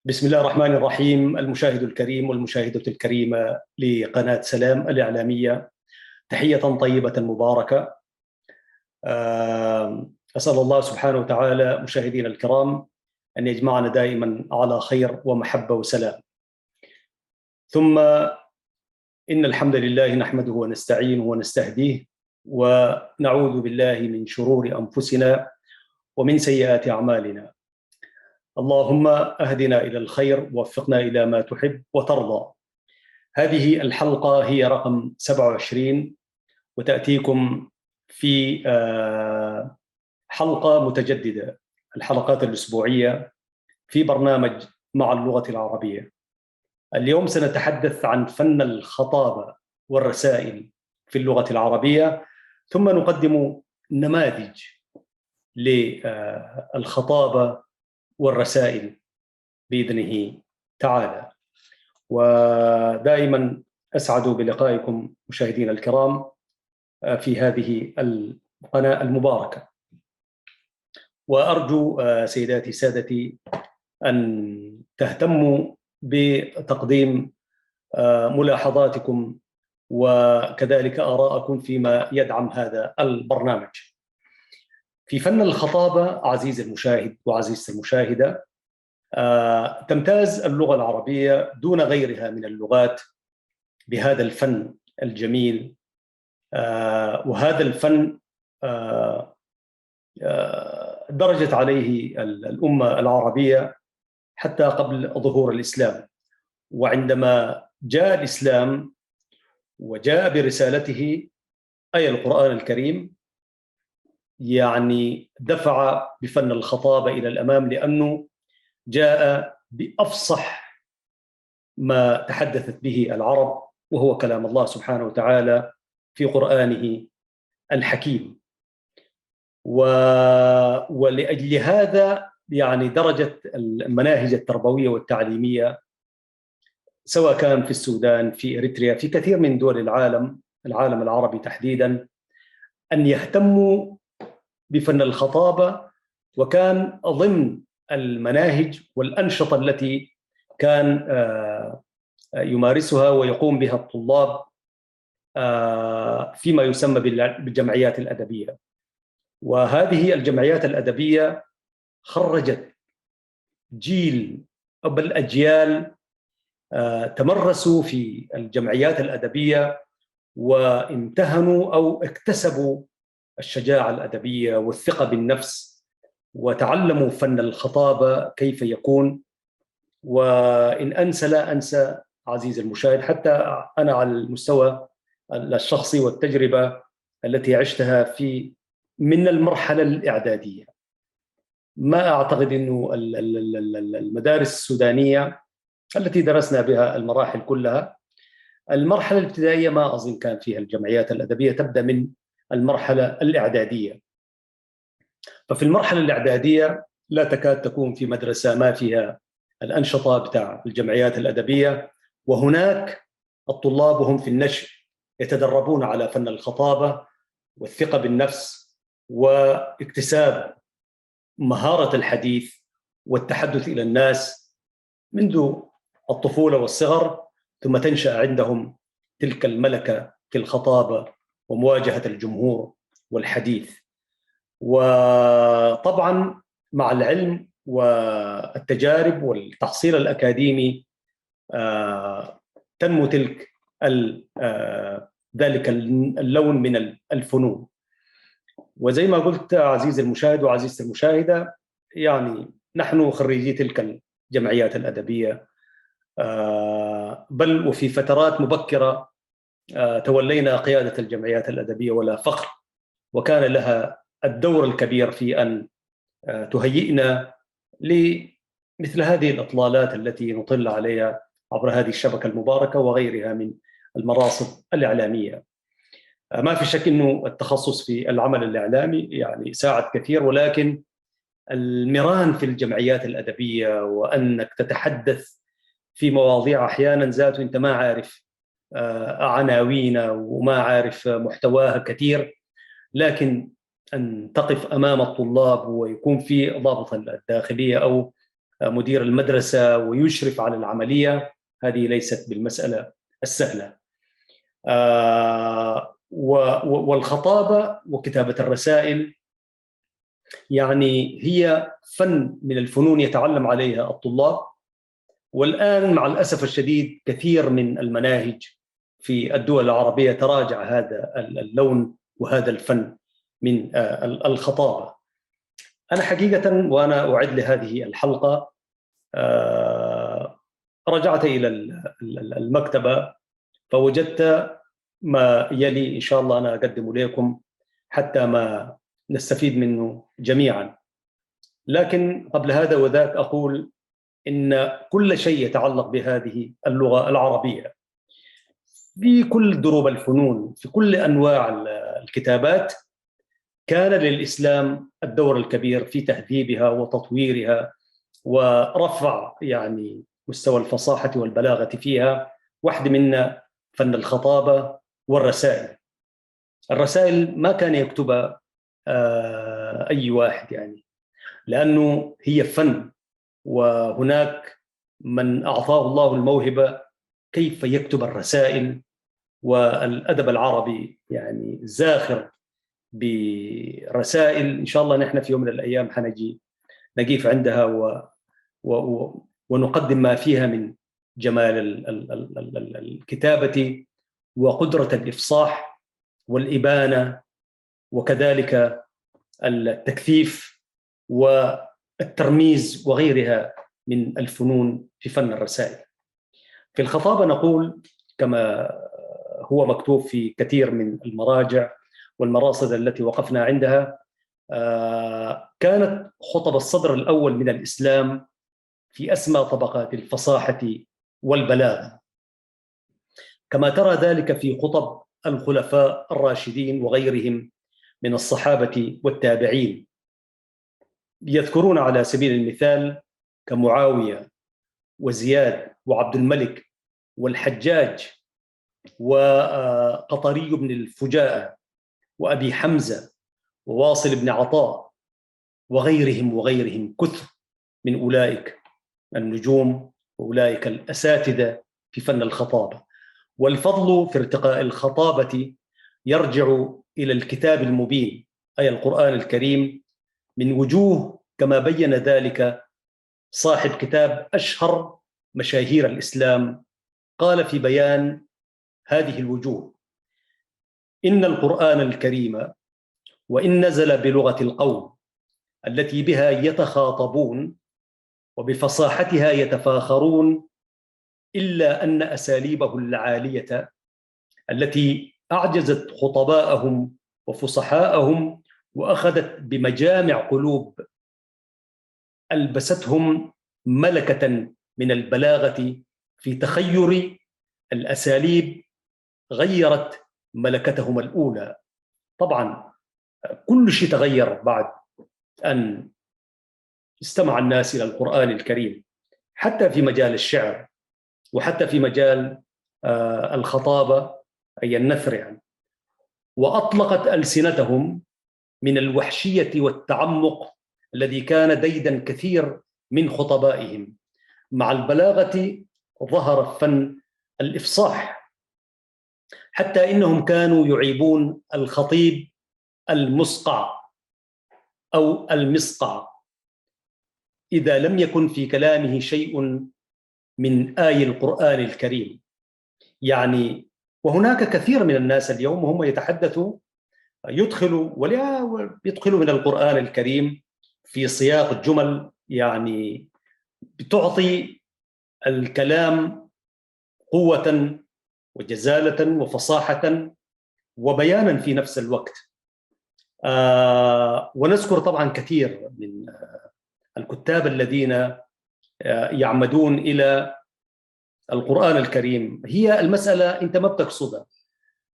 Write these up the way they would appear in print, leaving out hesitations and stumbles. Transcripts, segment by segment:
بسم الله الرحمن الرحيم. المشاهد الكريم والمشاهدة الكريمة لقناة سلام الإعلامية، تحية طيبة مباركة. أسأل الله سبحانه وتعالى مشاهدينا الكرام أن يجمعنا دائما على خير ومحبة وسلام. ثم إن الحمد لله نحمده ونستعينه ونستهديه ونعوذ بالله من شرور أنفسنا ومن سيئات أعمالنا. اللهم أهدنا إلى الخير ووفقنا إلى ما تحب وترضى. هذه الحلقة هي رقم 27 وتأتيكم في حلقة متجددة، الحلقات الأسبوعية في برنامج مع اللغة العربية. اليوم سنتحدث عن فن الخطابة والرسائل في اللغة العربية، ثم نقدم نماذج للخطابة والرسائل بإذنه تعالى. ودائما أسعد بلقائكم مشاهدينا الكرام في هذه القناة المباركة، وأرجو سيداتي سادتي أن تهتموا بتقديم ملاحظاتكم وكذلك آراءكم فيما يدعم هذا البرنامج. في فن الخطابة عزيزي المشاهد وعزيزتي المشاهدة، تمتاز اللغة العربية دون غيرها من اللغات بهذا الفن الجميل. وهذا الفن درجت عليه الأمة العربية حتى قبل ظهور الإسلام. وعندما جاء الإسلام وجاء برسالته أي القرآن الكريم، يعني دفع بفن الخطابة إلى الأمام، لأنه جاء بأفصح ما تحدثت به العرب، وهو كلام الله سبحانه وتعالى في قرآنه الحكيم. ولأجل هذا يعني درجة المناهج التربوية والتعليمية، سواء كان في السودان، في إريتريا، في كثير من دول العالم العربي تحديدا، أن يهتموا بفن الخطابة. وكان ضمن المناهج والأنشطة التي كان يمارسها ويقوم بها الطلاب فيما يسمى بالجمعيات الأدبية. وهذه الجمعيات الأدبية خرجت جيل بل أجيال تمرسوا في الجمعيات الأدبية وامتهنوا أو اكتسبوا الشجاعة الأدبية والثقة بالنفس، وتعلموا فن الخطابة كيف يكون. وإن أنسى لا أنسى عزيزي المشاهد، حتى أنا على المستوى الشخصي والتجربة التي عشتها من المرحلة الإعدادية، ما أعتقد أنه المدارس السودانية التي درسنا بها المراحل كلها، المرحلة الابتدائية ما أظن كان فيها الجمعيات الأدبية، تبدأ من المرحلة الإعدادية. ففي المرحلة الإعدادية لا تكاد تكون في مدرسة ما فيها الأنشطة بتاع الجمعيات الأدبية، وهناك الطلاب وهم في النشء يتدربون على فن الخطابة والثقة بالنفس واكتساب مهارة الحديث والتحدث إلى الناس منذ الطفولة والصغر، ثم تنشأ عندهم تلك الملكة في الخطابة ومواجهة الجمهور والحديث. وطبعا مع العلم والتجارب والتحصيل الأكاديمي تنمو ذلك اللون من الفنون. وزي ما قلت عزيزي المشاهد وعزيزتي المشاهدة، يعني نحن خريجي تلك الجمعيات الأدبية، بل وفي فترات مبكرة تولينا قيادة الجمعيات الأدبية ولا فخر، وكان لها الدور الكبير في أن تهيئنا لمثل هذه الإطلالات التي نطل عليها عبر هذه الشبكة المباركة وغيرها من المراصد الإعلامية. ما في شك أنه التخصص في العمل الإعلامي يعني ساعد كثير، ولكن المران في الجمعيات الأدبية وأنك تتحدث في مواضيع أحيانا ذات أنت ما عارف عناوينها وما عارف محتواها كثير، لكن أن تقف أمام الطلاب ويكون في ضابط الداخلية أو مدير المدرسة ويشرف على العملية، هذه ليست بالمسألة السهلة. والخطابة وكتابة الرسائل يعني هي فن من الفنون يتعلم عليها الطلاب، والآن مع الأسف الشديد كثير من المناهج في الدول العربية تراجع هذا اللون وهذا الفن من الخطابة. أنا حقيقة وأنا أعد لهذه الحلقة رجعت إلى المكتبة فوجدت ما يلي، إن شاء الله أنا أقدم لكم حتى ما نستفيد منه جميعا. لكن قبل هذا وذاك أقول إن كل شيء يتعلق بهذه اللغة العربية في كل دروب الفنون في كل أنواع الكتابات كان للإسلام الدور الكبير في تهذيبها وتطويرها ورفع يعني مستوى الفصاحة والبلاغة فيها. واحد منا فن الخطابة والرسائل. الرسائل ما كان يكتبها أي واحد يعني، لأنه هي فن، وهناك من أعطاه الله الموهبة كيف يكتب الرسائل، والأدب العربي يعني زاخر برسائل. إن شاء الله نحن في يوم من الأيام حنجي نقيف عندها ونقدم ما فيها من جمال الكتابة وقدرة الإفصاح والإبانة، وكذلك التكثيف والترميز وغيرها من الفنون في فن الرسائل. في الخطابة نقول كما هو مكتوب في كثير من المراجع والمراصد التي وقفنا عندها، كانت خطب الصدر الأول من الإسلام في أسمى طبقات الفصاحة والبلاغة، كما ترى ذلك في خطب الخلفاء الراشدين وغيرهم من الصحابة والتابعين. يذكرون على سبيل المثال كمعاوية وزياد وعبد الملك والحجاج وقطري بن الفجاءة وأبي حمزة وواصل بن عطاء وغيرهم كثر من أولئك النجوم وأولئك الأساتذة في فن الخطابة. والفضل في ارتقاء الخطابة يرجع إلى الكتاب المبين أي القرآن الكريم من وجوه، كما بين ذلك صاحب كتاب أشهر مشاهير الإسلام، قال في بيان هذه الوجوه: إن القرآن الكريم وإن نزل بلغة القوم التي بها يتخاطبون وبفصاحتها يتفاخرون، إلا أن أساليبه العالية التي أعجزت خطباءهم وفصحاءهم وأخذت بمجامع قلوب ألبستهم ملكة من البلاغة في تخير الأساليب غيرت ملكتهم الأولى. طبعا كل شيء تغير بعد أن استمع الناس إلى القرآن الكريم، حتى في مجال الشعر وحتى في مجال الخطابة أي النثر يعني، وأطلقت ألسنتهم من الوحشية والتعمق الذي كان ديدا كثير من خطبائهم. مع البلاغة ظهر فن الإفصاح، حتى إنهم كانوا يعيبون الخطيب المصقع أو المصقع إذا لم يكن في كلامه شيء من آي القرآن الكريم يعني. وهناك كثير من الناس اليوم وهم يتحدثوا يدخلوا من القرآن الكريم في سياق جمل يعني بتعطي الكلام قوة وجزالة وفصاحة وبيانا في نفس الوقت. ونذكر طبعا كثير من الكتاب الذين يعمدون إلى القرآن الكريم. هي المسألة أنت ما بتقصدها،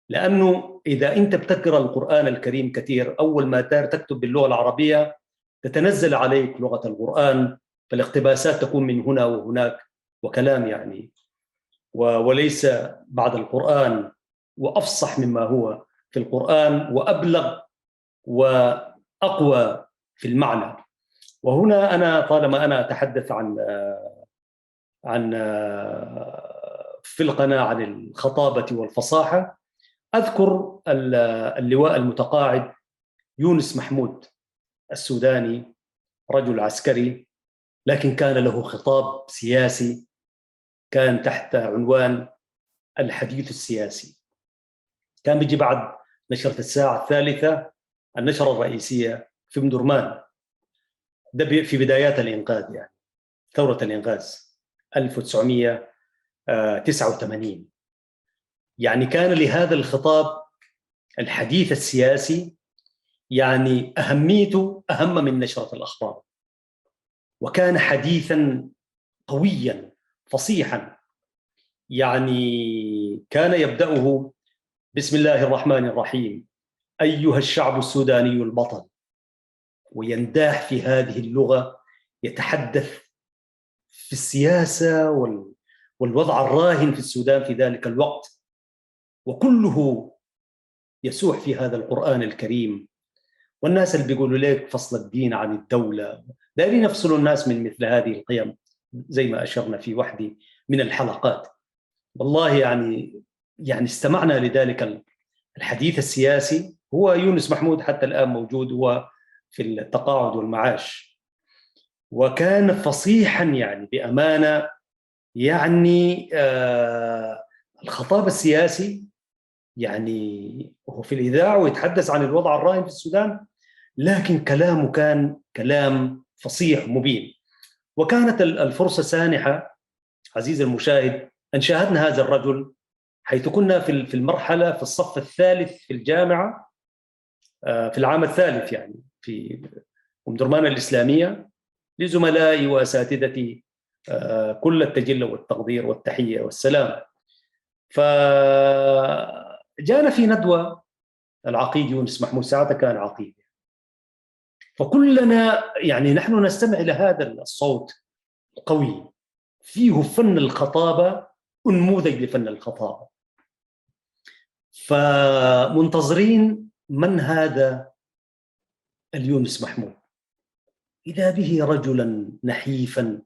لأنه إذا أنت بتقرأ القرآن الكريم كثير أول ما تكتب باللغة العربية تتنزل عليك لغة القرآن، فالاقتباسات تكون من هنا وهناك وكلام يعني، وليس بعد القرآن وأفصح مما هو في القرآن وأبلغ وأقوى في المعنى. وهنا أنا طالما أنا أتحدث عن في القناة عن الخطابة والفصاحة، أذكر اللواء المتقاعد يونس محمود السوداني، رجل عسكري لكن كان له خطاب سياسي، كان تحت عنوان الحديث السياسي. كان بيجي بعد نشرة الساعة الثالثة، النشرة الرئيسية في مدرمان، ده في بدايات الإنقاذ، يعني ثورة الإنقاذ 1989. يعني كان لهذا الخطاب الحديث السياسي يعني أهميته أهم من نشرة الأخبار، وكان حديثا قويا فصيحا. يعني كان يبدأه بسم الله الرحمن الرحيم أيها الشعب السوداني البطل، وينداح في هذه اللغة، يتحدث في السياسة والوضع الراهن في السودان في ذلك الوقت، وكله يسوح في هذا القرآن الكريم. والناس اللي بيقولوا لك فصل الدين عن الدولة دايرين يفصلوا الناس من مثل هذه القيم، زي ما أشرنا في واحدة من الحلقات. والله يعني استمعنا لذلك الحديث السياسي. هو يونس محمود حتى الآن موجود، هو في التقاعد والمعاش، وكان فصيحا يعني بأمانة. يعني الخطاب السياسي، يعني هو في الإذاعة ويتحدث عن الوضع الراهن في السودان، لكن كلامه كان كلام فصيح مبين. وكانت الفرصة سانحة عزيزي المشاهد أن شاهدنا هذا الرجل، حيث كنا في المرحلة في الصف الثالث في الجامعة، في العام الثالث يعني في أم درمان الإسلامية، لزملائي وأساتذتي كل التجلة والتقدير والتحية والسلام. فجاءنا في ندوة العقيد يونس محمود، ساعتها كان عقيد، فكلنا يعني نحن نستمع إلى هذا الصوت القوي فيه فن الخطابة، أنموذج لفن الخطابة. فمنتظرين من هذا اليونس محمود، إذا به رجلا نحيفا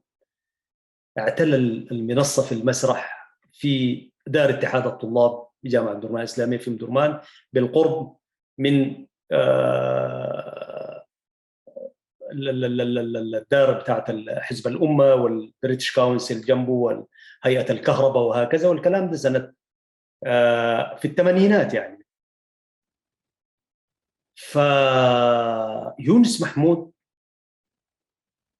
اعتلى المنصة في المسرح في دار اتحاد الطلاب بجامعة درمان الإسلامية في درمان، بالقرب من الدار بتاعت حزب الأمة والبريتش كونسل جنبه وهيئة الكهرباء وهكذا، والكلام ده سنة في الثمانينات يعني. فيونس محمود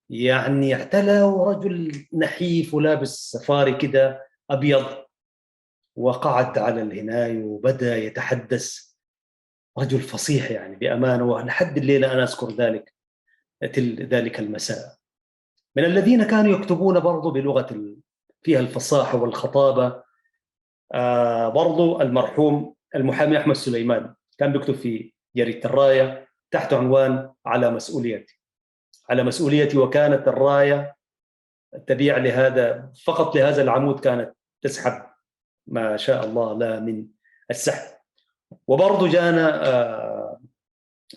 يعني اعتلى، رجل نحيف ولابس سفاري كده أبيض، وقعد على الهناية وبدأ يتحدث. رجل فصيح يعني بأمانة، ولحد الليلة أنا أذكر ذلك المساء. من الذين كانوا يكتبون برضو بلغة فيها الفصاحة والخطابة برضو المرحوم المحامي أحمد سليمان، كان بيكتب في جريدة الراية تحت عنوان على مسؤوليتي. وكانت الراية تبيع فقط لهذا العمود كانت تسحب ما شاء الله لا من السحب. وبرضو جانا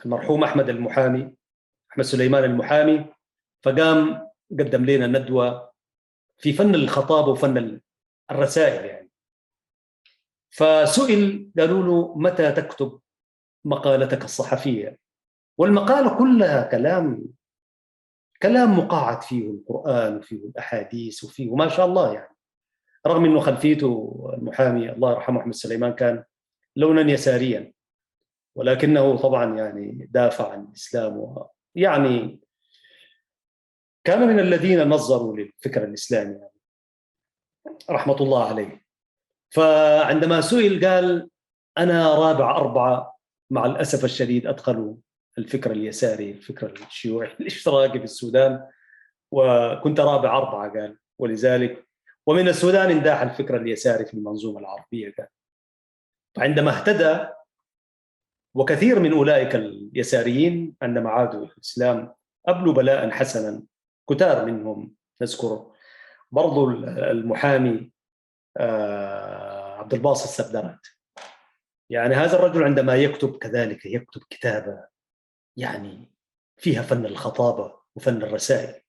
المرحوم أحمد سليمان المحامي، فقام قدم لنا ندوة في فن الخطابة وفن الرسائل يعني. فسئل، قالوا له متى تكتب مقالتك الصحفية؟ والمقالة كلها كلام مقاعد فيه القرآن وفيه الأحاديث وفيه ما شاء الله يعني، رغم أنه خلفيته المحامي الله يرحمه أحمد سليمان كان لونا يساريا، ولكنه طبعا يعني دافع عن الإسلام، يعني كان من الذين نظروا للفكر الإسلامي يعني رحمة الله عليه. فعندما سئل قال أنا رابع أربعة، مع الأسف الشديد أدخلوا الفكر اليساري، الفكر الشيوعي الاشتراكي في السودان، وكنت رابع أربعة قال، ولذلك ومن السودان انداح الفكر اليساري في المنظومة العربية قال. فعندما اهتدى، وكثير من أولئك اليساريين عندما عادوا إلى الإسلام قبلوا بلاء حسنا، كتار منهم نذكر برضو المحامي عبد الباسط السبدرات. يعني هذا الرجل عندما يكتب كذلك يكتب كتابة يعني فيها فن الخطابة وفن الرسائل.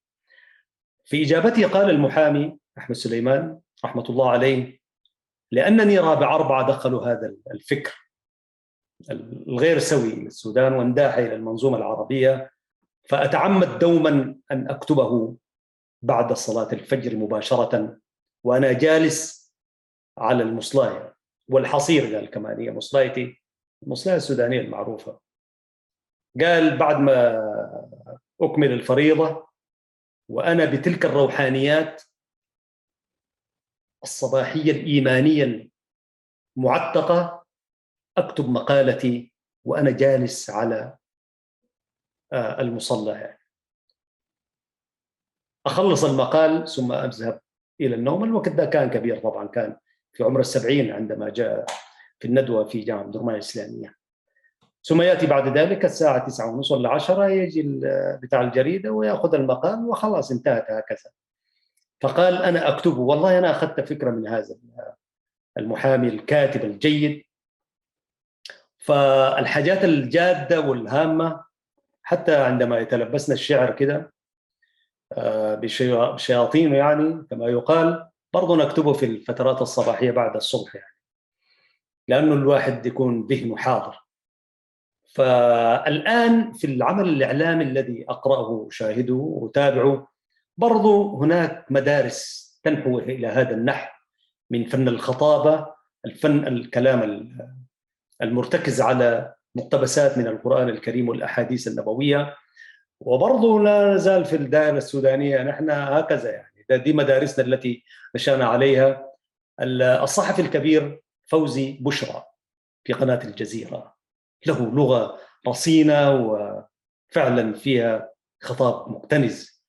في إجابته قال المحامي أحمد سليمان رحمة الله عليه: لأنني رابع أربعة دخلوا هذا الفكر الغير سوي للسودان وانداح إلى المنظومة العربية، فأتعمد دوما أن أكتبه بعد صلاة الفجر مباشرة وأنا جالس على المصلاية والحصير. قال كمان هي مصلايتي المصلاية السودانية المعروفة. قال بعد ما أكمل الفريضة وأنا بتلك الروحانيات الصباحية الإيمانية المعتقة أكتب مقالتي وأنا جالس على المصلى، أخلص المقال ثم أذهب إلى النوم. الوقت ده كان كبير طبعا، كان في عمر 70 عندما جاء في الندوة في جامعة درمان الإسلامية. ثم يأتي بعد ذلك الساعة 9:30 ولا 10 يجي بتاع الجريدة ويأخذ المقال وخلاص انتهت هكذا. فقال أنا أكتبه. والله أنا أخذت فكرة من هذا المحامي الكاتب الجيد. فالحاجات الجادة والهامة حتى عندما يتلبسنا الشعر كده بشياطينه يعني كما يقال، برضو نكتبه في الفترات الصباحية بعد الصبح يعني، لأنه الواحد يكون ذهنه حاضر. فالآن في العمل الإعلامي الذي أقرأه وأشاهده وأتابعه برضو هناك مدارس تنحو إلى هذا النحو من فن الخطابة، الفن الكلام المرتكز على مقتبسات من القرآن الكريم والأحاديث النبوية. وبرضه لا نزال في الدائرة السودانية نحن هكذا يعني، دي مدارسنا التي نشأنا عليها. الصحفي الكبير فوزي بشرى في قناة الجزيرة له لغة رصينة وفعلا فيها خطاب مكتنز.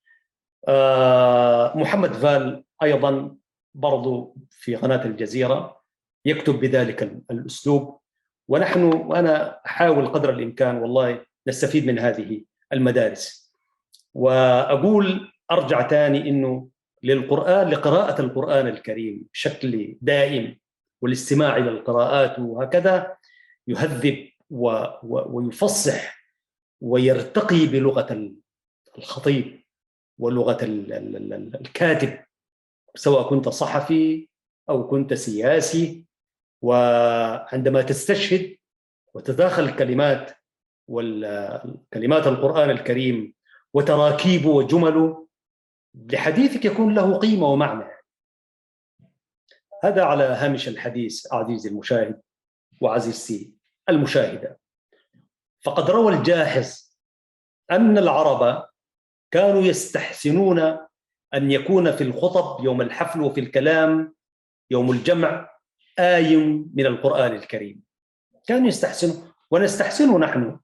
محمد فال أيضا برضو في قناة الجزيرة يكتب بذلك الأسلوب، وأنا أحاول قدر الإمكان والله نستفيد من هذه المدارس. وأقول أرجع تاني إنه لقراءة القرآن الكريم بشكل دائم والاستماع إلى القراءات وهكذا يهذب ويفصح ويرتقي بلغة الخطيب ولغة الكاتب، سواء كنت صحفي أو كنت سياسي. وعندما تستشهد وتداخل الكلمات والكلمات القرآن الكريم وتراكيبه وجمله لحديثك يكون له قيمة ومعنى. هذا على هامش الحديث عزيزي المشاهد وعزيزتي المشاهدة. فقد روى الجاحظ أن العرب كانوا يستحسنون أن يكون في الخطب يوم الحفل وفي الكلام يوم الجمع آي من القرآن الكريم. كانوا يستحسنوا ونستحسنه نحن،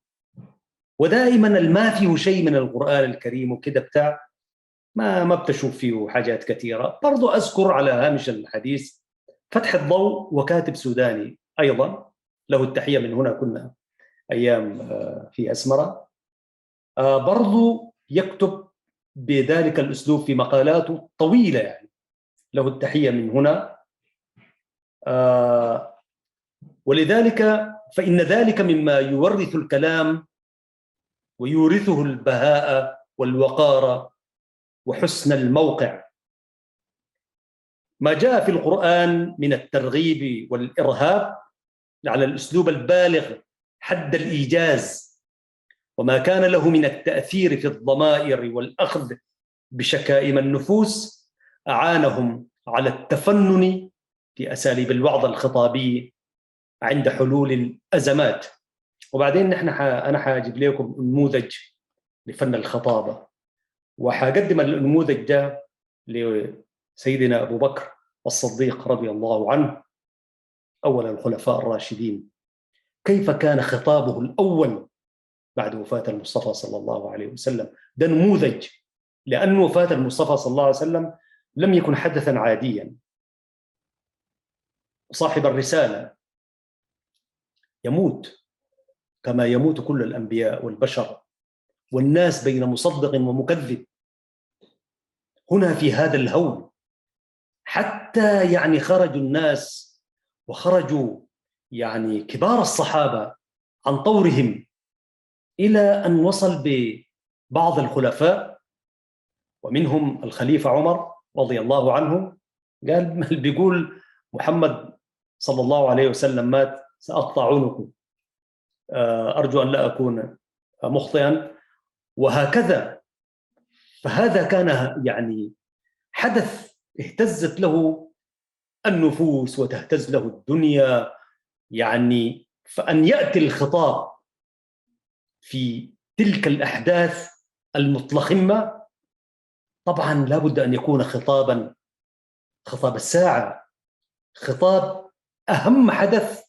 ودائما ما فيه شيء من القرآن الكريم وكده بتاع ما بتشوف فيه حاجات كثيرة. برضو أذكر على هامش الحديث فتح الضوء وكاتب سوداني أيضا له التحية من هنا، كنا أيام في أسمرة، برضو يكتب بذلك الأسلوب في مقالاته طويلة يعني، له التحية من هنا. ولذلك فإن ذلك مما يورث الكلام ويورثه البهاء والوقار وحسن الموقع. ما جاء في القرآن من الترغيب والإرهاب على الأسلوب البالغ حد الإيجاز، وما كان له من التأثير في الضمائر والأخذ بشكائم النفوس أعانهم على التفنن في أساليب الوعظ الخطابي عند حلول الأزمات. وبعدين أنا حاجيب لكم نموذج لفن الخطابة، وحقدم النموذج ده لسيدنا أبو بكر الصديق رضي الله عنه أول الخلفاء الراشدين، كيف كان خطابه الأول بعد وفاة المصطفى صلى الله عليه وسلم. ده نموذج، لأن وفاة المصطفى صلى الله عليه وسلم لم يكن حدثا عاديا. صاحب الرسالة يموت كما يموت كل الأنبياء والبشر، والناس بين مصدق ومكذب. هنا في هذا الهول حتى يعني خرجوا الناس وخرجوا يعني كبار الصحابة عن طورهم، إلى أن وصل ببعض الخلفاء ومنهم الخليفة عمر رضي الله عنه، قال بيقول محمد صلى الله عليه وسلم مات سأقطع عنقه، أرجو أن لا أكون مخطئا. وهكذا، فهذا كان يعني حدث اهتزت له النفوس وتهتز له الدنيا. يعني فأن يأتي الخطاب في تلك الأحداث المتلخمة طبعا لابد أن يكون خطاب الساعة، خطاب أهم حدث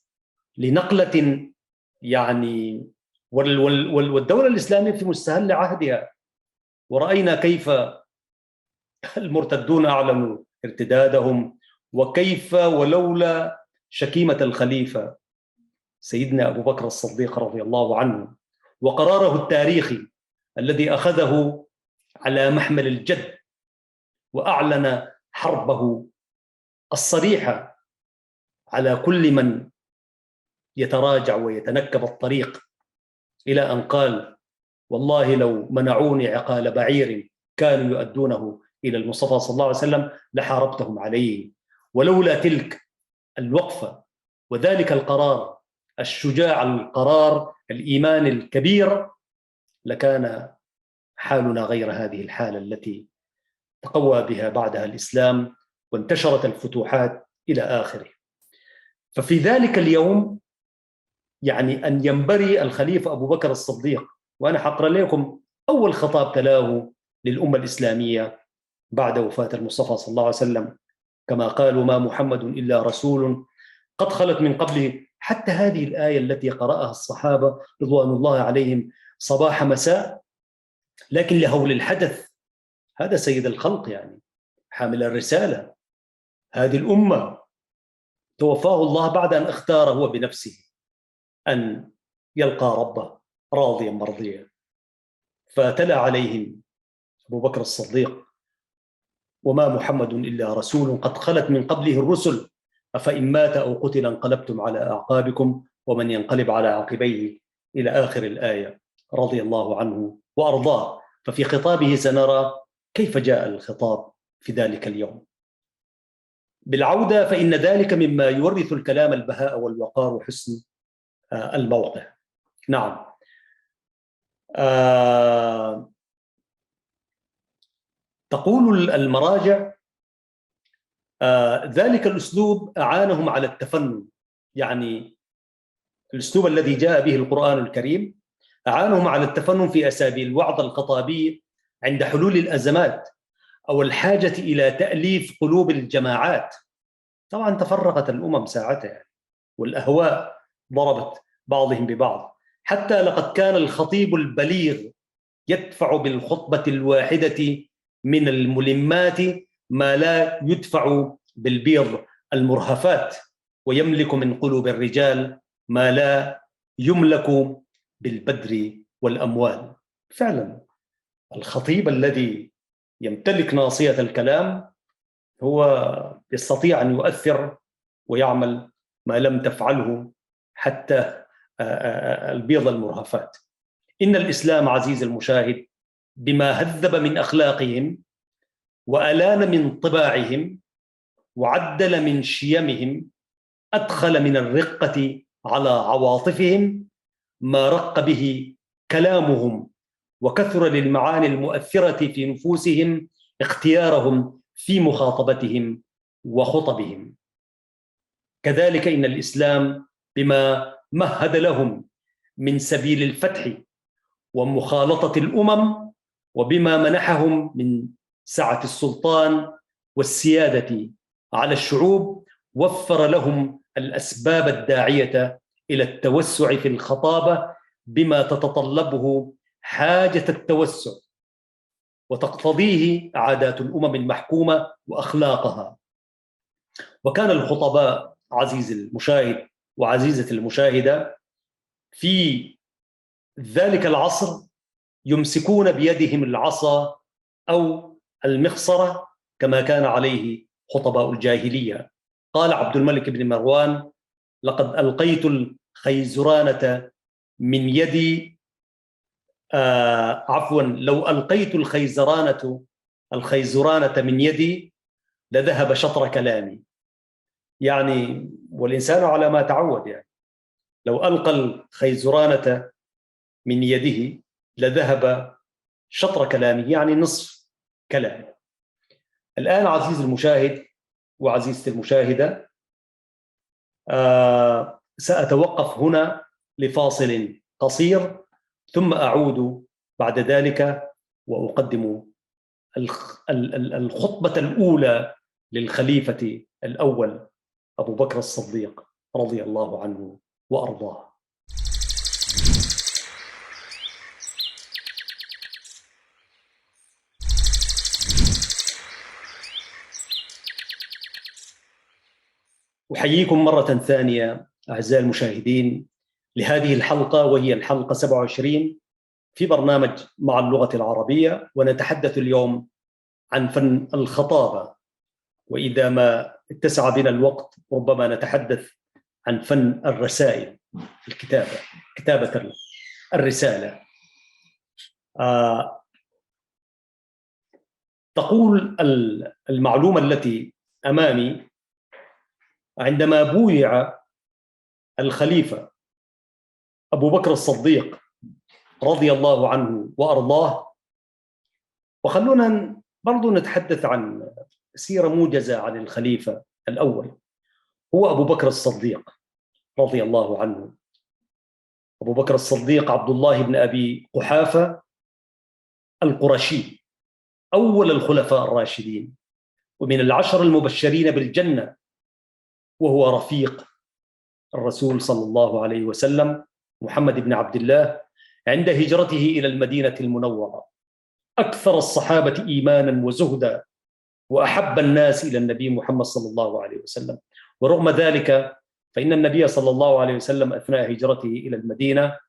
لنقلة يعني، والدولة الإسلامية في مستهل عهدها، ورأينا كيف المرتدون أعلنوا ارتدادهم، وكيف ولولا شكيمة الخليفة سيدنا أبو بكر الصديق رضي الله عنه وقراره التاريخي الذي أخذه على محمل الجد وأعلن حربه الصريحة على كل من يتراجع ويتنكب الطريق، إلى أن قال: والله لو منعوني عقال بعير كانوا يؤدونه إلى المصطفى صلى الله عليه وسلم لحاربتهم عليه. ولولا تلك الوقفة وذلك القرار الشجاع، القرار الإيمان الكبير، لكان حالنا غير هذه الحالة التي تقوى بها بعدها الإسلام وانتشرت الفتوحات إلى آخره. ففي ذلك اليوم يعني أن ينبري الخليفة أبو بكر الصديق، وأنا حقرأ لكم أول خطاب تلاه للأمة الإسلامية بعد وفاة المصطفى صلى الله عليه وسلم، كما قالوا: ما محمد إلا رسول قد خلت من قبله. حتى هذه الآية التي قرأها الصحابة رضوان الله عليهم صباح مساء، لكن لهول الحدث، هذا سيد الخلق يعني حامل الرسالة، هذه الأمة توفاه الله بعد أن اختار هو بنفسه أن يلقى ربه راضيا مرضيا. فتلا عليهم أبو بكر الصديق: وما محمد إلا رسول قد خلت من قبله الرسل أفإن مات أو قتل انقلبتم على أعقابكم ومن ينقلب على عقبيه، إلى آخر الآية، رضي الله عنه وأرضاه. ففي خطابه سنرى كيف جاء الخطاب في ذلك اليوم. بالعودة، فإن ذلك مما يورث الكلام البهاء والوقار وحسن الموقع. نعم. تقول المراجع: ذلك الأسلوب أعانهم على التفنن، يعني الأسلوب الذي جاء به القرآن الكريم أعانهم على التفنن في أساليب الوعظ الخطابي عند حلول الأزمات أو الحاجة إلى تأليف قلوب الجماعات. طبعا تفرقت الأمم ساعتها والأهواء ضربت بعضهم ببعض، حتى لقد كان الخطيب البليغ يدفع بالخطبة الواحدة من الملمات ما لا يدفع بالبيض المرهفات، ويملك من قلوب الرجال ما لا يملك بالبدر والأموال. فعلا الخطيب الذي يمتلك ناصية الكلام هو يستطيع أن يؤثر ويعمل ما لم تفعله حتى البيض المرهفات. إن الإسلام عزيز المشاهد بما هذب من أخلاقهم وألان من طباعهم وعدل من شيمهم، أدخل من الرقة على عواطفهم ما رق به كلامهم، وكثر للمعاني المؤثرة في نفوسهم اختيارهم في مخاطبتهم وخطبهم. كذلك إن الإسلام بما مهد لهم من سبيل الفتح ومخالطة الأمم، وبما منحهم من سعة السلطان والسيادة على الشعوب، وفر لهم الأسباب الداعية إلى التوسع في الخطابة بما تتطلبه حاجة التوسع وتقتضيه عادات الأمم المحكومة وأخلاقها. وكان الخطباء عزيز المشاهد وعزيزة المشاهدة في ذلك العصر يمسكون بيدهم العصا أو المخصرة كما كان عليه خطباء الجاهلية. قال عبد الملك بن مروان: لقد ألقيت الخيزرانة من يدي لو ألقيت الخيزرانة الخيزرانة من يدي لذهب شطر كلامي. يعني والإنسان على ما تعود، يعني لو ألقى الخيزرانة من يده لذهب شطر كلامه، يعني نصف كلامه. الآن عزيزي المشاهد وعزيزتي المشاهدة، سأتوقف هنا لفاصل قصير، ثم أعود بعد ذلك وأقدم الخطبة الأولى للخليفة الأول أبو بكر الصديق رضي الله عنه وأرضاه. أحييكم مرة ثانية أعزائي المشاهدين لهذه الحلقة، وهي الحلقة 27 في برنامج مع اللغة العربية، ونتحدث اليوم عن فن الخطابة. وإذا ما اتسع بنا الوقت ربما نتحدث عن فن الرسائل، الكتابة، كتابة الرسالة. تقول المعلومة التي أمامي: عندما بويع الخليفة أبو بكر الصديق رضي الله عنه وأرضاه، وخلونا برضو نتحدث عن سيرة موجزة عن الخليفة الأول. هو أبو بكر الصديق رضي الله عنه. أبو بكر الصديق عبد الله بن أبي قحافة القرشي، أول الخلفاء الراشدين، ومن العشر المبشرين بالجنة، وهو رفيق الرسول صلى الله عليه وسلم محمد بن عبد الله عند هجرته إلى المدينة المنورة. أكثر الصحابة إيمانا وزهدا، وأحب الناس إلى النبي محمد صلى الله عليه وسلم. ورغم ذلك فإن النبي صلى الله عليه وسلم أثناء هجرته إلى المدينة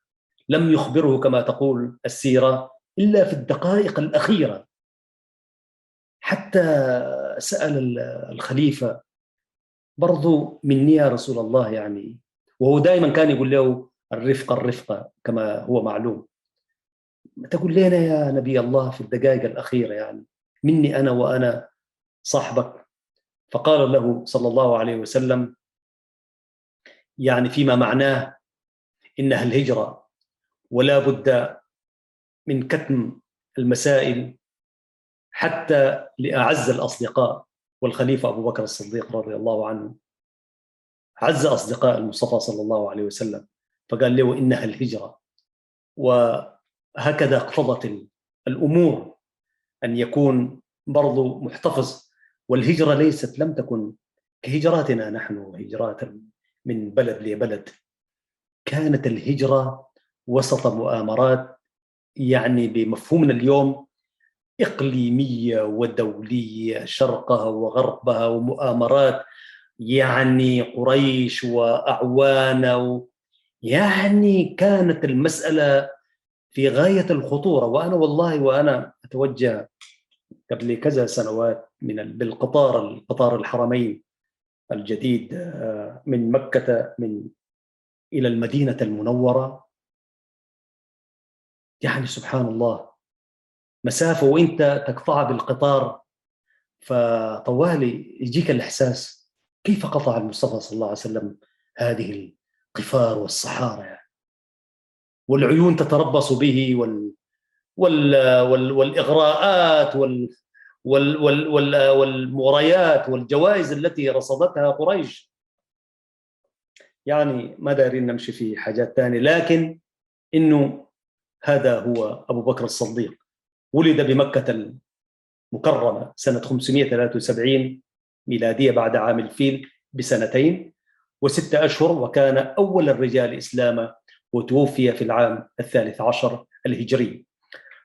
لم يخبره كما تقول السيرة إلا في الدقائق الأخيرة. حتى سأل الخليفة: برضو مني يا رسول الله؟ يعني وهو دائما كان يقول له الرفقة الرفقة كما هو معلوم. تقول لنا يا نبي الله في الدقائق الأخيرة، يعني مني أنا وأنا صاحبك. فقال له صلى الله عليه وسلم يعني فيما معناه إنها الهجرة، ولا بد من كتم المسائل حتى لأعز الأصدقاء. والخليفة أبو بكر الصديق رضي الله عنه عز أصدقاء المصطفى صلى الله عليه وسلم، فقال له إنها الهجرة. وهكذا اقتضت الأمور أن يكون برضو محتفظ. والهجرة لم تكن كهجراتنا نحن، هجرات من بلد لبلد. كانت الهجرة وسط مؤامرات، يعني بمفهومنا اليوم إقليمية ودولية، شرقها وغربها، ومؤامرات يعني قريش وأعوانه. يعني كانت المسألة في غاية الخطورة. وأنا والله وأنا أتوجه قبل كذا سنوات قطار الحرمين الجديد من مكة إلى المدينة المنورة، يعني سبحان الله مسافة وإنت تقطع بالقطار، فطوالي يجيك الإحساس كيف قطع المصطفى صلى الله عليه وسلم هذه القفار والصحارى، يعني والعيون تتربص به والإغراءات والمغريات والجوائز التي رصدتها قريش. يعني ما دارين نمشي في حاجات ثانية، لكن إنه هذا هو أبو بكر الصديق. ولد بمكة المكرمة سنة 573 ميلادية بعد عام الفيل بسنتين و6 أشهر، وكان أول الرجال إسلاما، وتوفي في العام 13 الهجري.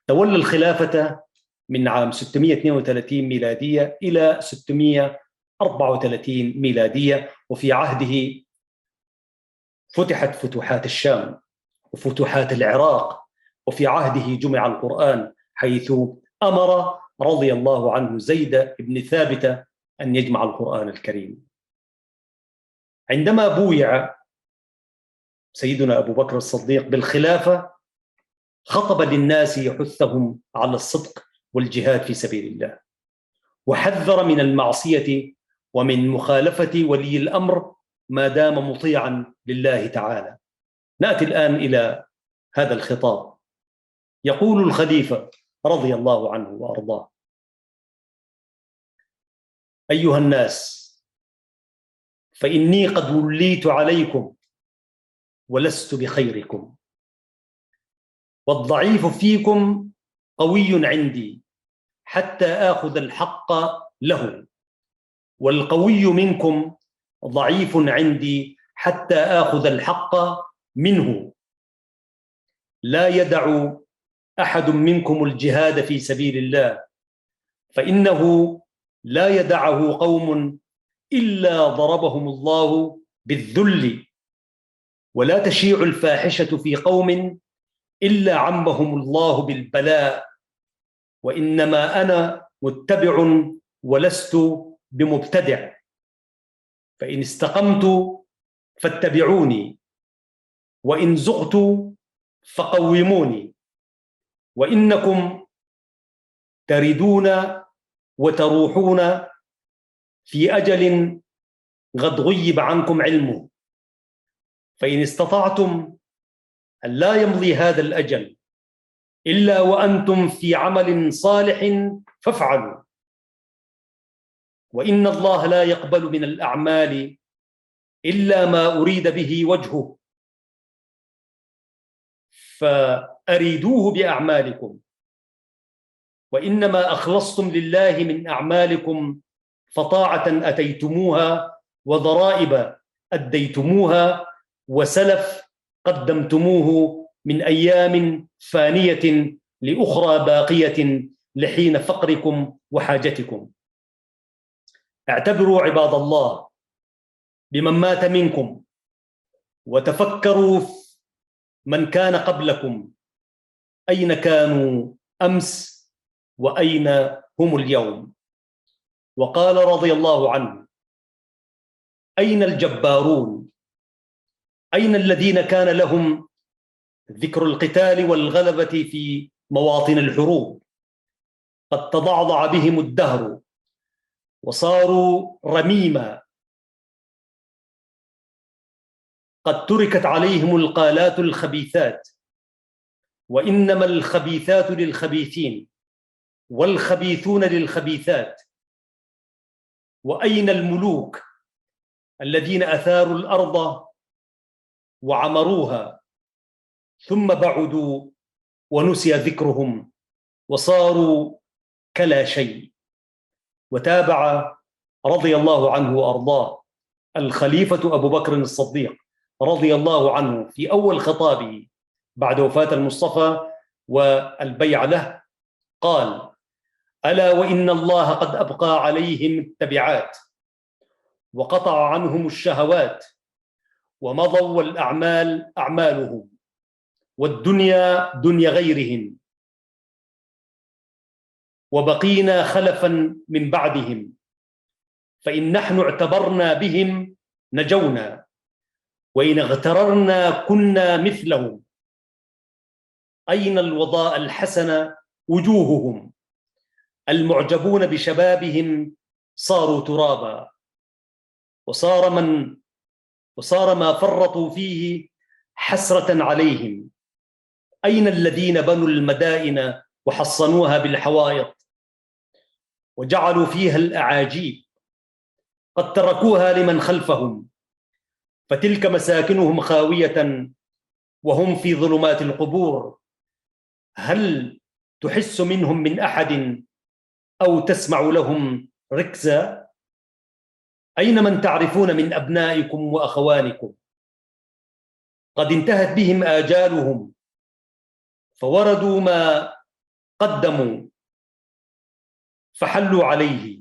تولى الخلافة من عام 632 ميلادية إلى 634 ميلادية، وفي عهده فتحت فتوحات الشام وفتوحات العراق، وفي عهده جمع القرآن، حيث أمر رضي الله عنه زيد بن ثابت أن يجمع القرآن الكريم. عندما بويع سيدنا أبو بكر الصديق بالخلافة خطب للناس يحثهم على الصدق والجهاد في سبيل الله. وحذر من المعصية ومن مخالفة ولي الأمر ما دام مطيعا لله تعالى. نأتي الآن إلى هذا الخطاب. يقول الخليفة رضي الله عنه وأرضاه: أيها الناس، فإني قد وليت عليكم ولست بخيركم، والضعيف فيكم قوي عندي حتى آخذ الحق له، والقوي منكم ضعيف عندي حتى آخذ الحق منه. لا يدع أحد منكم الجهاد في سبيل الله، فإنه لا يدعه قوم إلا ضربهم الله بالذل، ولا تشيع الفاحشة في قوم إلا عمهم الله بالبلاء، وإنما أنا متبع ولست بمبتدع، فإن استقمت فاتبعوني، وإن زغت فقوموني، وإنكم تردون وتروحون في أجل قد غيب عنكم علمه، فإن استطعتم أن لا يمضي هذا الأجل إلا وأنتم في عمل صالح فافعلوا، وإن الله لا يقبل من الأعمال إلا ما أريد به وجهه، فأريدوه بأعمالكم، وإنما أخلصتم لله من أعمالكم فطاعة أتيتموها، وضرائب أديتموها، وسلف قدمتموه من أيام فانية لأخرى باقية لحين فقركم وحاجتكم. اعتبروا عباد الله بمن مات منكم، وتفكروا من كان قبلكم أين كانوا أمس وأين هم اليوم. وقال رضي الله عنه: أين الجبارون؟ أين الذين كان لهم ذكر القتال والغلبة في مواطن الحروب؟ قد تضعضع بهم الدهر وصاروا رميما، قد تركت عليهم القالات الخبيثات، وإنما الخبيثات للخبيثين والخبيثون للخبيثات. وأين الملوك الذين أثاروا الأرض وعمروها ثم بعدوا ونسي ذكرهم وصاروا كلا شيء؟ وتابع رضي الله عنه وأرضاه الخليفة أبو بكر الصديق رضي الله عنه في أول خطابه بعد وفاة المصطفى والبيعة له، قال: ألا وإن الله قد أبقى عليهم التبعات وقطع عنهم الشهوات، ومضوا والأعمال أعمالهم، والدنيا دنيا غيرهم، وبقينا خلفا من بعدهم، فإن نحن اعتبرنا بهم نجونا، وإن اغتررنا كنا مثلهم. أين الوضاء الحسن وجوههم؟ المعجبون بشبابهم صاروا ترابا، وصار ما فرطوا فيه حسرة عليهم. أين الذين بنوا المدائن وحصنوها بالحوائط وجعلوا فيها الأعاجيب؟ قد تركوها لمن خلفهم، فتلك مساكنهم خاوية وهم في ظلمات القبور. هل تحس منهم من أحد أو تسمع لهم ركزا؟ أين من تعرفون من أبنائكم وأخوانكم؟ قد انتهت بهم آجالهم، فوردوا ما قدموا فحلوا عليه،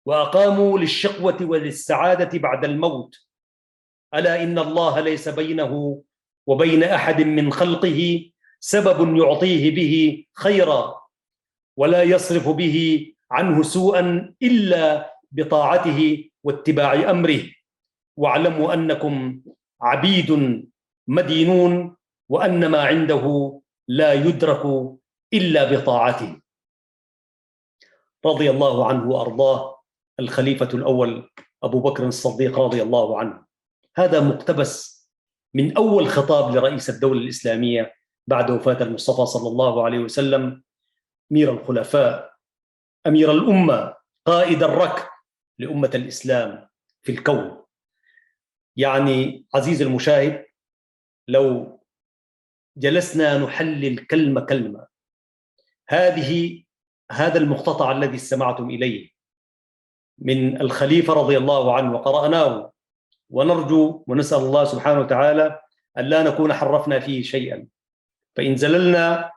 وأقاموا للشقوة وللسعادة بعد الموت. ألا إن الله ليس بينه وبين أحد من خلقه سبب يعطيه به خيرا ولا يصرف به عنه سوءا إلا بطاعته واتباع أمره. واعلموا أنكم عبيد مدينون، وأن ما عنده لا يدرك إلا بطاعته. رضي الله عنه وأرضاه، الخليفة الأول أبو بكر الصديق رضي الله عنه. هذا مقتبس من أول خطاب لرئيس الدولة الإسلامية بعد وفاة المصطفى صلى الله عليه وسلم، أمير الخلفاء، أمير الأمة، قائد الركب لأمة الإسلام في الكون. يعني عزيزي المشاهد، لو جلسنا نحلل كلمة كلمة هذا المقتطع الذي استمعتم إليه من الخليفة رضي الله عنه وقرأناه، ونرجو ونسأل الله سبحانه وتعالى أن لا نكون حرفنا فيه شيئا، فإن زللنا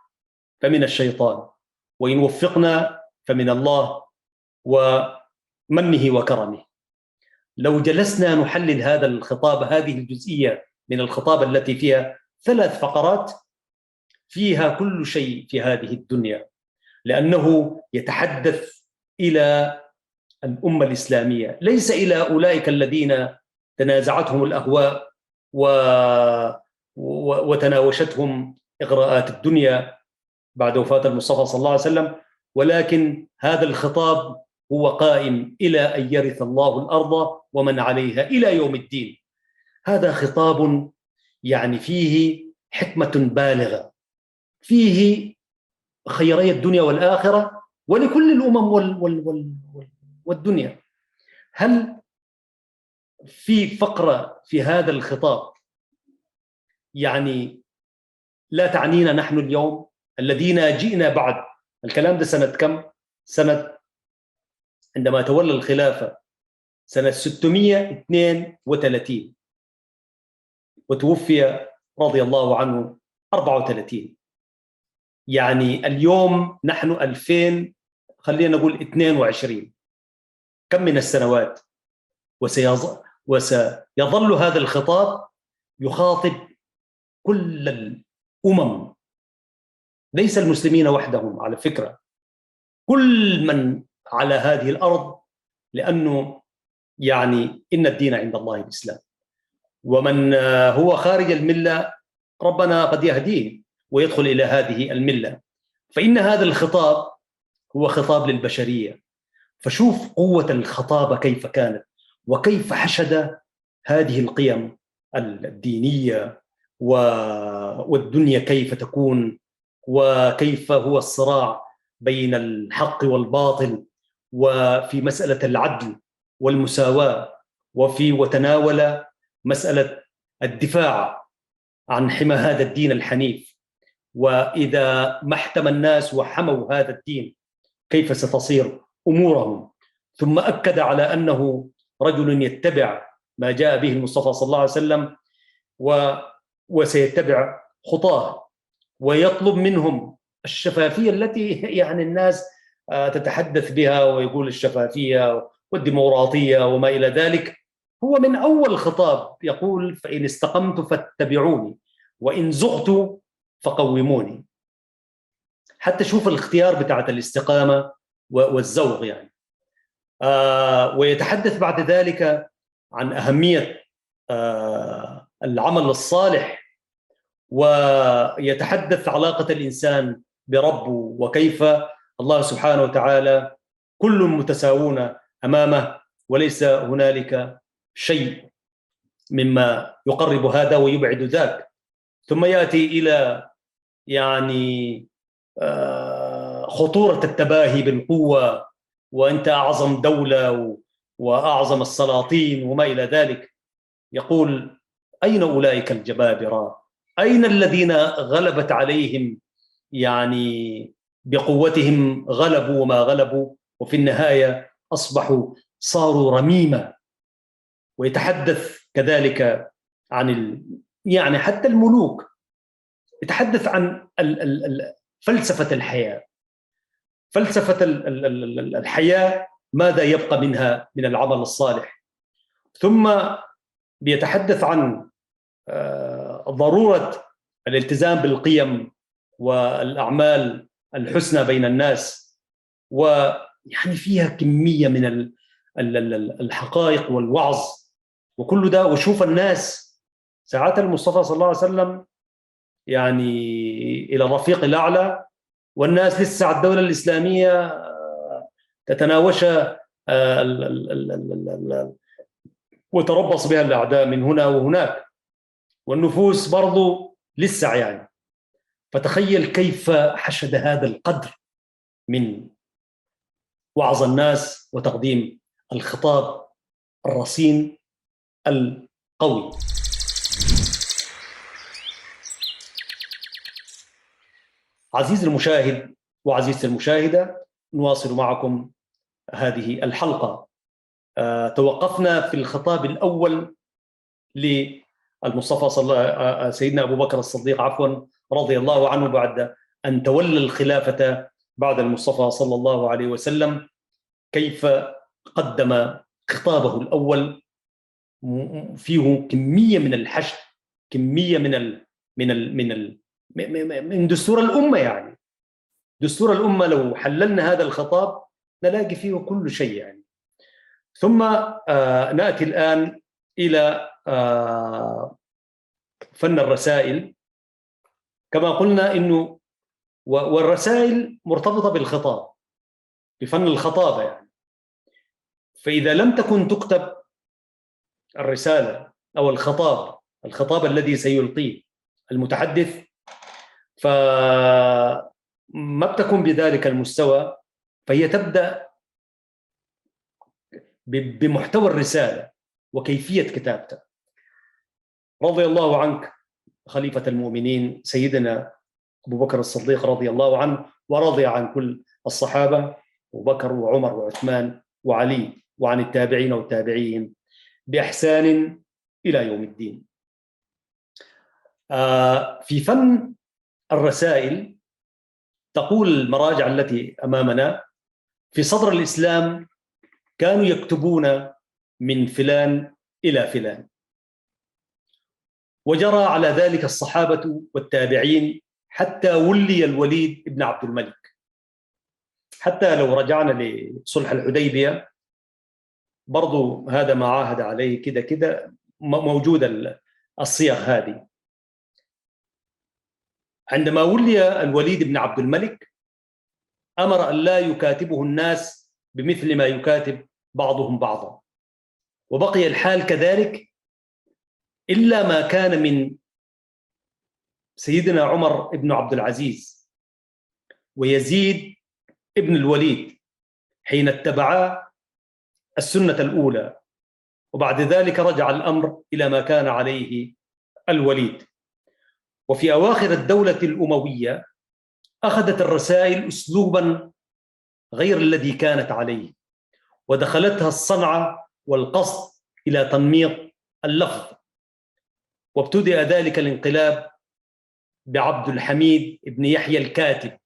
فمن الشيطان، وإن وفقنا فمن الله ومنه وكرمه. لو جلسنا نحلل هذا الخطاب، هذه الجزئية من الخطاب التي فيها 3 فقرات، فيها كل شيء في هذه الدنيا، لأنه يتحدث إلى الأمة الإسلامية، ليس إلى أولئك الذين تنازعتهم الأهواء وتناوشتهم إغراءات الدنيا بعد وفاة المصطفى صلى الله عليه وسلم، ولكن هذا الخطاب هو قائم إلى أن يرث الله الأرض ومن عليها إلى يوم الدين. هذا خطاب يعني فيه حكمة بالغة، فيه خيري الدنيا والآخرة ولكل الأمم والدنيا. هل في فقرة في هذا الخطاب يعني لا تعنينا نحن اليوم الذين جئنا بعد الكلام ده؟ سنة كم؟ سنة عندما تولى الخلافة سنة 632 وتوفي رضي الله عنه 34. يعني اليوم نحن 2000، خلينا نقول 22. كم من السنوات؟ وسيظل هذا الخطاب يخاطب كل الأمم، ليس المسلمين وحدهم على فكرة، كل من على هذه الأرض، لأنه يعني إن الدين عند الله الإسلام، ومن هو خارج الملة ربنا قد يهديه ويدخل إلى هذه الملة. فإن هذا الخطاب هو خطاب للبشرية. فشوف قوة الخطابة كيف كانت، وكيف حشد هذه القيم الدينية والدنيا كيف تكون، وكيف هو الصراع بين الحق والباطل، وفي مسألة العدل والمساواة، وتناول مسألة الدفاع عن حمى هذا الدين الحنيف. وإذا ما احتمى الناس وحموا هذا الدين كيف ستصير أمورهم. ثم أكد على أنه رجل يتبع ما جاء به المصطفى صلى الله عليه وسلم وسيتبع خطاه، ويطلب منهم الشفافية التي يعني الناس تتحدث بها ويقول الشفافية والديمقراطية وما إلى ذلك. هو من أول خطاب يقول: فإن استقمت فاتبعوني وإن زغت فقوموني. حتى شوف الاختيار بتاعت الاستقامة والزوغ يعني. ويتحدث بعد ذلك عن أهمية العمل الصالح، ويتحدث علاقة الإنسان بربه، وكيف الله سبحانه وتعالى كل متساوون أمامه، وليس هنالك شيء مما يقرب هذا ويبعد ذاك. ثم يأتي إلى يعني خطورة التباهي بالقوة، وأنت أعظم دولة وأعظم السلاطين وما إلى ذلك. يقول: أين أولئك الجبابرة؟ أين الذين غلبت عليهم يعني بقوتهم، غلبوا وما غلبوا، وفي النهاية أصبحوا صاروا رميمة. ويتحدث كذلك عن يعني حتى الملوك، يتحدث عن فلسفة الحياة، فلسفة الحياة، ماذا يبقى منها من العمل الصالح. ثم بيتحدث عن ضرورة الالتزام بالقيم والأعمال الحسنى بين الناس، ويعني فيها كمية من الحقائق والوعظ وكل ده. وشوف الناس ساعات المصطفى صلى الله عليه وسلم يعني إلى الرفيق الأعلى، والناس لسه على الدولة الإسلامية تتناوشها وتربص بها الأعداء من هنا وهناك، والنفوس برضو لسه يعني. فتخيل كيف حشد هذا القدر من وعظ الناس وتقديم الخطاب الرصين القوي. عزيزي المشاهد وعزيزتي المشاهدة، نواصل معكم هذه الحلقة. توقفنا في الخطاب الأول للمصطفى سيدنا أبو بكر الصديق رضي الله عنه بعد أن تولى الخلافة بعد المصطفى صلى الله عليه وسلم، كيف قدم خطابه الأول فيه كمية من الحشد، كمية من دستور الأمة. يعني دستور الأمة لو حللنا هذا الخطاب نلاقي فيه كل شيء يعني. ثم نأتي الآن إلى فن الرسائل. كما قلنا إنه والرسائل مرتبطة بالخطاب، بفن الخطابة يعني. فإذا لم تكن تكتب الرسالة أو الخطاب الذي سيلقيه المتحدث، فما بتكون بذلك المستوى، فهي تبدأ بمحتوى الرسالة وكيفية كتابتها. رضي الله عنك خليفة المؤمنين سيدنا أبو بكر الصديق رضي الله عنه، ورضي عن كل الصحابة، أبو بكر وعمر وعثمان وعلي، وعن التابعين والتابعين بإحسان إلى يوم الدين. في فن الرسائل تقول المراجع التي أمامنا: في صدر الإسلام كانوا يكتبون من فلان إلى فلان، وجرى على ذلك الصحابة والتابعين حتى ولي الوليد بن عبد الملك. حتى لو رجعنا لصلح الحديبية برضو هذا ما عاهد عليه، كده كده موجودة الصيغ هذه. عندما ولي الوليد بن عبد الملك أمر أن لا يكاتبه الناس بمثل ما يكاتب بعضهم بعضا، وبقي الحال كذلك إلا ما كان من سيدنا عمر بن عبد العزيز ويزيد ابن الوليد حين اتبعا السنة الأولى، وبعد ذلك رجع الأمر إلى ما كان عليه الوليد. وفي أواخر الدولة الأموية أخذت الرسائل أسلوبا غير الذي كانت عليه، ودخلتها الصنعة والقصد إلى تنميط اللفظ، وابتدأ ذلك الانقلاب بعبد الحميد بن يحيى الكاتب،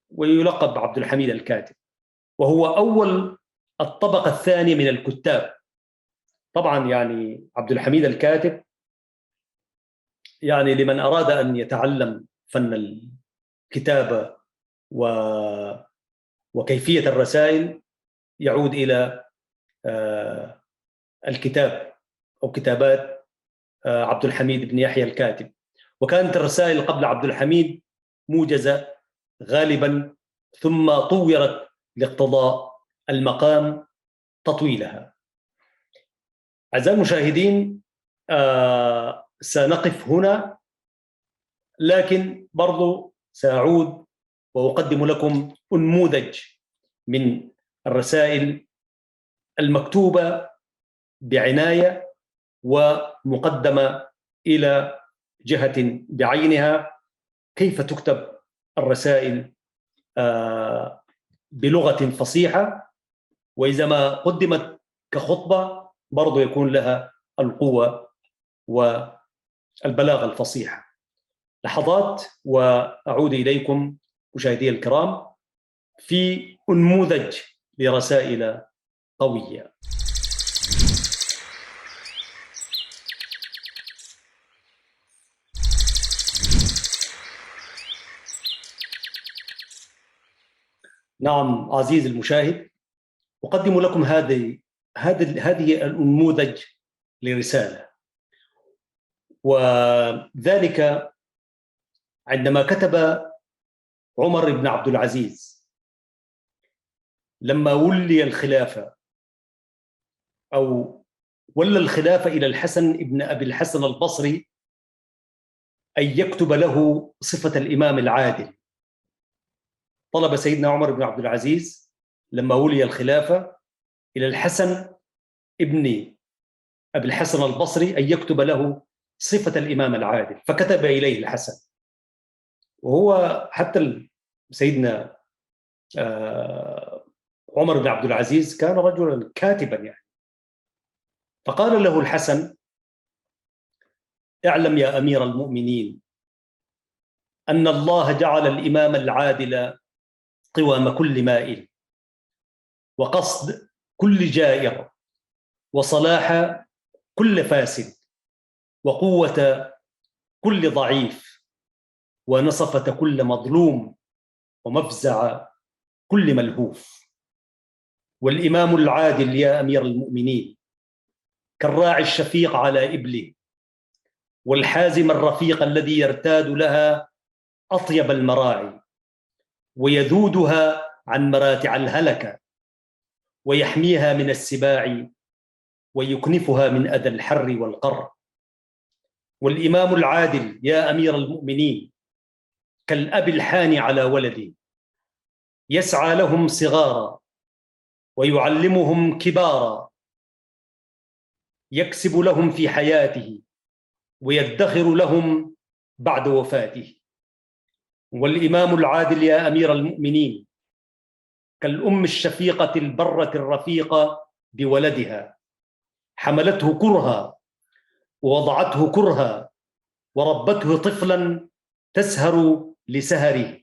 ويلقب عبد الحميد الكاتب، وهو أول الطبقة الثانية من الكتاب. طبعا يعني عبد الحميد الكاتب يعني لمن أراد أن يتعلم فن الكتابة وكيفية الرسائل يعود إلى الكتاب أو كتابات عبد الحميد بن يحيى الكاتب. وكانت الرسائل قبل عبد الحميد موجزة غالبا، ثم طورت لاقتضاء المقام تطويلها. أعزائي المشاهدين، سنقف هنا، لكن برضو سأعود وأقدم لكم نموذج من الرسائل المكتوبة بعناية ومقدمة إلى جهة بعينها، كيف تكتب الرسائل بلغة فصيحة، وإذا ما قدمت كخطبة برضو يكون لها القوة والبلاغة الفصيحة. لحظات وأعود إليكم مشاهدي الكرام في نموذج لرسائل قوية. نعم عزيزي المشاهد، أقدم لكم هذه النموذج لرسالة، وذلك عندما كتب عمر بن عبد العزيز لما ولي الخلافة أو ولى الخلافة إلى الحسن ابن أبي الحسن البصري أن يكتب له صفة الإمام العادل. طلب سيدنا عمر بن عبد العزيز لما ولي الخلافة إلى الحسن ابن أبي الحسن البصري أن يكتب له صفة الإمام العادل، فكتب إليه الحسن. وهو حتى سيدنا عمر بن عبد العزيز كان رجلا كاتبا يعني. فقال له الحسن: اعلم يا أمير المؤمنين أن الله جعل الإمام العادل قوام كل مائل، وقصد كل جائر، وصلاح كل فاسد، وقوة كل ضعيف، ونصفة كل مظلوم، ومفزع كل ملهوف. والإمام العادل يا أمير المؤمنين كالراعي الشفيق على إبله، والحازم الرفيق الذي يرتاد لها أطيب المراعي، ويذودها عن مراتع الهلكة، ويحميها من السباع، ويكنفها من أذى الحر والقر. والإمام العادل يا أمير المؤمنين كالأب الحاني على ولده، يسعى لهم صغارا ويعلمهم كبارا، يكسب لهم في حياته ويدخر لهم بعد وفاته. والإمام العادل يا أمير المؤمنين كالأم الشفيقة البرة الرفيقة بولدها، حملته كرها ووضعته كرها، وربته طفلا تسهر لسهره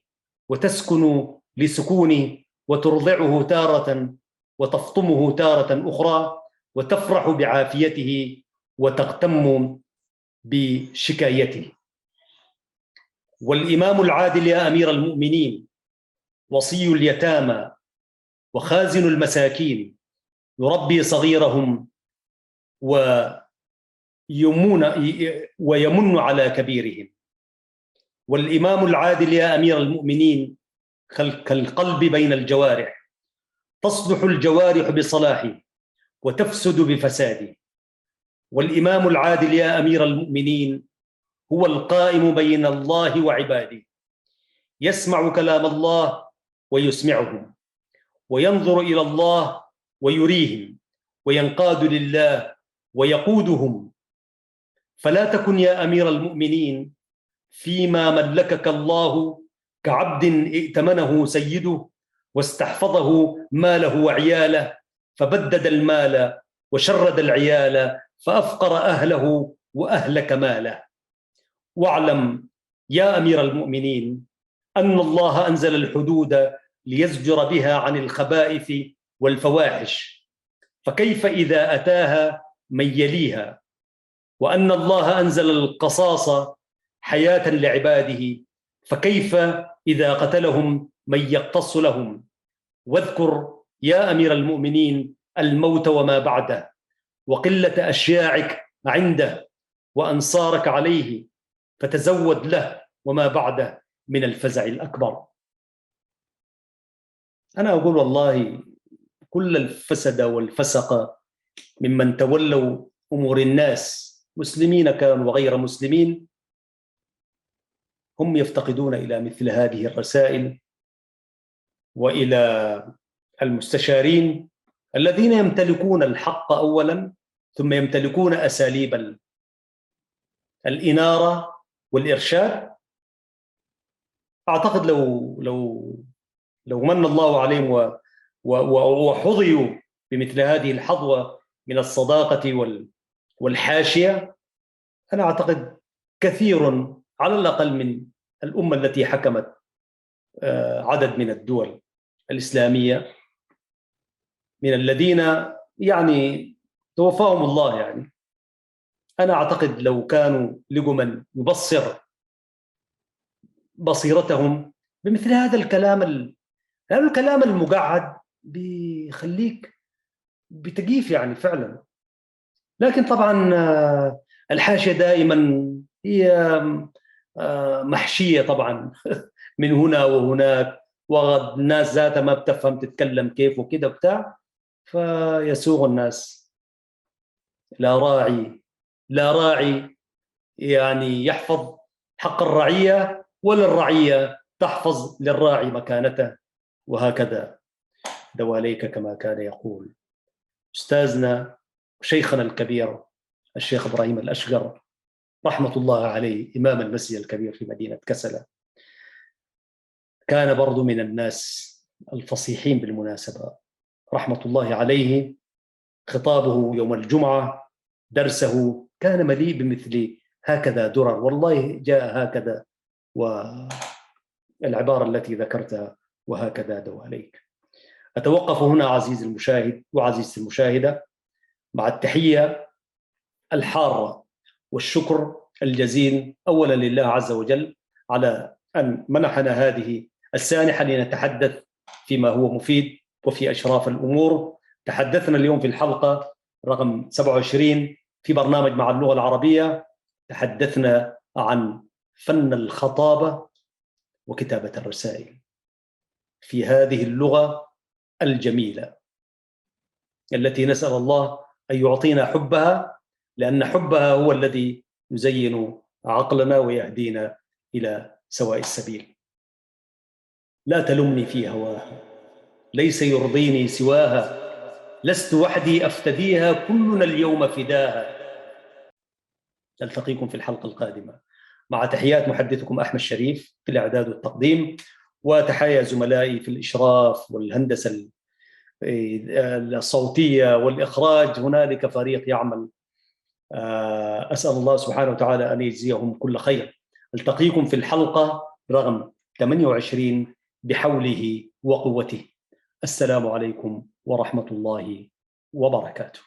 وتسكن لسكونه، وترضعه تارة وتفطمه تارة أخرى، وتفرح بعافيته وتغتم بشكايته. والإمام العادل يا أمير المؤمنين وصي اليتامى وخازن المساكين، يربي صغيرهم ويمن على كبيرهم. والإمام العادل يا أمير المؤمنين كالقلب بين الجوارح، تصلح الجوارح بصلاحه وتفسد بفساده. والإمام العادل يا أمير المؤمنين هو القائم بين الله وعباده، يسمع كلام الله ويسمعهم، وينظر إلى الله ويريهم، وينقاد لله ويقودهم. فلا تكن يا أمير المؤمنين فيما ملكك الله كعبد ائتمنه سيده واستحفظه ماله وعياله، فبدد المال وشرد العيال، فأفقر أهله وأهلك ماله. واعلم يا أمير المؤمنين أن الله أنزل الحدود ليزجر بها عن الخبائث والفواحش، فكيف إذا أتاها من يليها؟ وأن الله أنزل القصاص حياة لعباده، فكيف إذا قتلهم من يقتص لهم؟ واذكر يا أمير المؤمنين الموت وما بعده، وقلة أشياعك عنده وأنصارك عليه، فتزود له وما بعده من الفزع الأكبر. أنا أقول والله كل الفسد والفسق ممن تولوا أمور الناس، مسلمين كانوا وغير مسلمين، هم يفتقدون إلى مثل هذه الرسائل وإلى المستشارين الذين يمتلكون الحق أولا، ثم يمتلكون أساليب الإنارة والإرشاد. أعتقد لو من الله عليهم وحظيوا بمثل هذه الحظوة من الصداقة والحاشية، أنا أعتقد كثير على الأقل من الأمة التي حكمت عدد من الدول الإسلامية من الذين يعني توفاهم الله، يعني أنا أعتقد لو كانوا لقوا من يبصر بصيرتهم بمثل هذا الكلام، لأن الكلام المقعد بيخليك بتقيف يعني فعلا. لكن طبعا الحاشية دائما هي محشية طبعا من هنا وهناك، والناس ذاتها ما بتفهم تتكلم كيف وكده بتاع، فيسوغ الناس. لا راعي يعني يحفظ حق الرعية، ولا الرعية تحفظ للراعي مكانته. وهكذا دواليك كما كان يقول أستاذنا وشيخنا الكبير الشيخ إبراهيم الأشقر رحمة الله عليه، إمام المسجد الكبير في مدينة كسلة. كان برضو من الناس الفصيحين بالمناسبة رحمة الله عليه. خطابه يوم الجمعة، درسه كان مليء بمثل هكذا درر، والله جاء هكذا، والعبارة التي ذكرتها وهكذا دواليك. أتوقف هنا عزيزي المشاهد وعزيزتي المشاهدة، مع التحية الحارة والشكر الجزيل أولا لله عز وجل على أن منحنا هذه السانحة لنتحدث فيما هو مفيد وفي أشراف الأمور. تحدثنا اليوم في الحلقة رقم 27 في برنامج مع اللغة العربية، تحدثنا عن فن الخطابة وكتابة الرسائل في هذه اللغة الجميلة التي نسأل الله أن يعطينا حبها، لأن حبها هو الذي يزين عقلنا ويهدينا إلى سواء السبيل. لا تلمني في هواها، ليس يرضيني سواها، لست وحدي أفتديها، كلنا اليوم فداها. نلتقيكم في الحلقة القادمة، مع تحيات محدثكم أحمد شريف في الإعداد والتقديم، وتحايا زملائي في الإشراف والهندسة الصوتية والإخراج. هنالك فريق يعمل، أسأل الله سبحانه وتعالى أن يجزيهم كل خير. ألتقيكم في الحلقة رقم 28 بحوله وقوته. السلام عليكم ورحمة الله وبركاته.